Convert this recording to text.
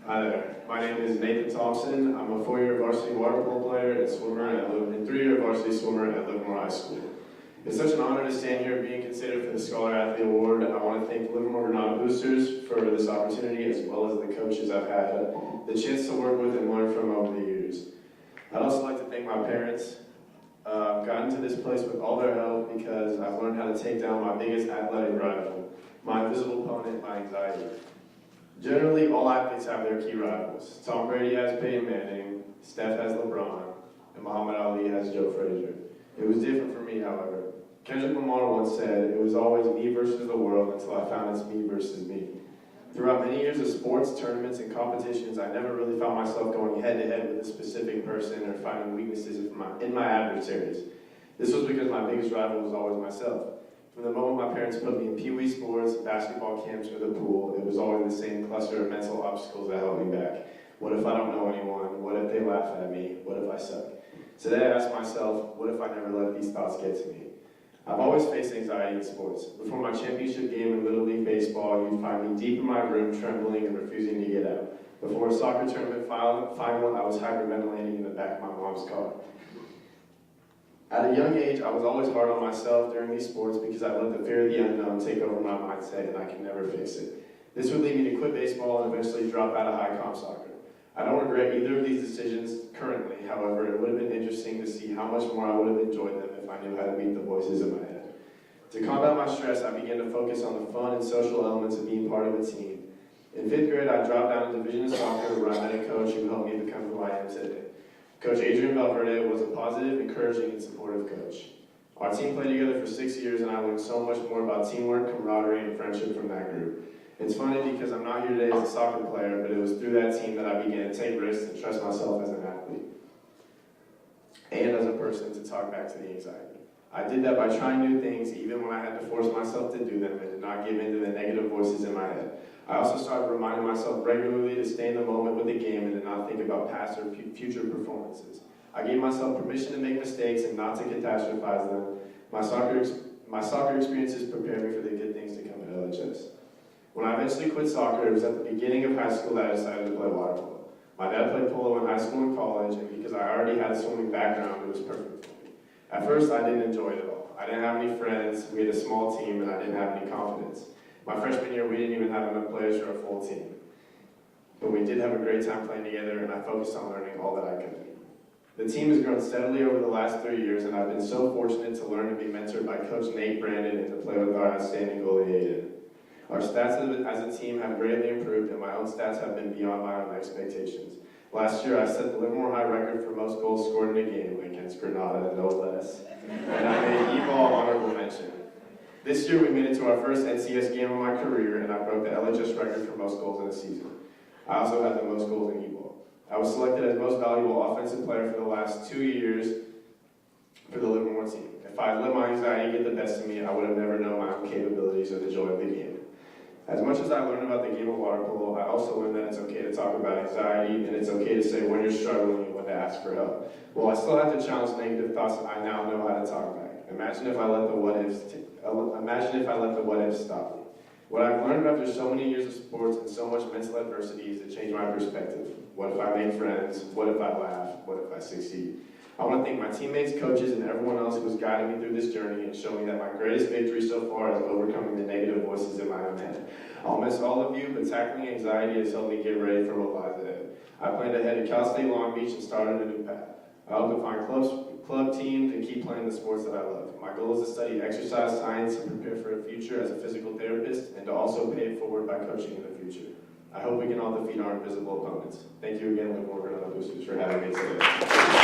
Hi there. My name is Nathan Thompson. I'm a 4-year varsity water polo player and swimmer and 3-year varsity swimmer at Livermore High School. It's such an honor to stand here being considered for the Scholar Athlete Award. I want to thank Livermore Granada Boosters for this opportunity, as well as the coaches I've had the chance to work with and learn from over the years. I'd also like to thank my parents. I've gotten to this place with all their help because I've learned how to take down my biggest athletic rival, my invisible opponent, my anxiety. Generally, all athletes have their key rivals. Tom Brady has Peyton Manning, Steph has LeBron, and Muhammad Ali has Joe Frazier. It was different for me, however. Kendrick Lamar once said, "It was always me versus the world until I found it's me versus me." Throughout many years of sports, tournaments, and competitions, I never really found myself going head-to-head with a specific person or finding weaknesses in my adversaries. This was because my biggest rival was always myself. From the moment my parents put me in pee-wee sports, basketball camps, or the pool, it was always the same cluster of mental obstacles that held me back. What if I don't know anyone? What if they laugh at me? What if I suck? Today I ask myself, what if I never let these thoughts get to me? I've always faced anxiety in sports. Before my championship game in Little League Baseball, you'd find me deep in my room, trembling and refusing to get out. Before a soccer tournament final, I was hyperventilating in the back of my mom's car. At a young age, I was always hard on myself during these sports because I let the fear of the unknown take over my mindset and I could never fix it. This would lead me to quit baseball and eventually drop out of high comp soccer. I don't regret either of these decisions currently, however, it would have been interesting to see how much more I would have enjoyed them if I knew how to beat the voices in my head. To combat my stress, I began to focus on the fun and social elements of being part of a team. In 5th grade, I dropped down a division of soccer where I met a coach who helped me become who I am today. Coach Adrian Valverde was a positive, encouraging, and supportive coach. Our team played together for 6 years, and I learned so much more about teamwork, camaraderie, and friendship from that group. It's funny because I'm not here today as a soccer player, but it was through that team that I began to take risks and trust myself as an athlete and as a person to talk back to the anxiety. I did that by trying new things even when I had to force myself to do them and did not give in to the negative voices in my head. I also started reminding myself regularly to stay in the moment with the game and to not think about past or future performances. I gave myself permission to make mistakes and not to catastrophize them. My soccer experiences prepared me for the good things to come at LHS. When I eventually quit soccer, it was at the beginning of high school that I decided to play water polo. My dad played polo in high school and college, and because I already had a swimming background, it was perfect for me. At first, I didn't enjoy it at all. I didn't have any friends, we had a small team, and I didn't have any confidence. My freshman year, we didn't even have enough players for a full team. But we did have a great time playing together, and I focused on learning all that I could. The team has grown steadily over the last 3 years, and I've been so fortunate to learn and be mentored by Coach Nate Brandon and to play with our outstanding goalie, Aiden. Our stats as a team have greatly improved, and my own stats have been beyond my own expectations. Last year, I set the Livermore High record for most goals scored in a game against Granada, no less, and I made E-ball honorable mention. This year, we made it to our first NCS game of my career, and I broke the LHS record for most goals in a season. I also had the most goals in E-ball. I was selected as most valuable offensive player for the last 2 years for the Livermore team. If I had let my anxiety get the best of me, I would have never known my own capabilities or the joy of the game. As much as I learned about the game of water polo, I also learned that it's okay to talk about anxiety and it's okay to say when you're struggling and when to ask for help. Well, I still have to challenge negative thoughts, I now know how to talk back. Imagine if I let the what ifs stop me. What I've learned after so many years of sports and so much mental adversity is to change my perspective. What if I make friends? What if I laugh? What if I succeed? I want to thank my teammates, coaches, and everyone else who has guided me through this journey and shown me that my greatest victory so far is overcoming the negative voices in my own head. I'll miss all of you, but tackling anxiety has helped me get ready for what lies ahead. I plan to head to Cal State Long Beach and start on a new path. I hope to find club teams and keep playing the sports that I love. My goal is to study exercise science and prepare for a future as a physical therapist and to also pay it forward by coaching in the future. I hope we can all defeat our invisible opponents. Thank you again, Livermore Granada Boosters, for having me today.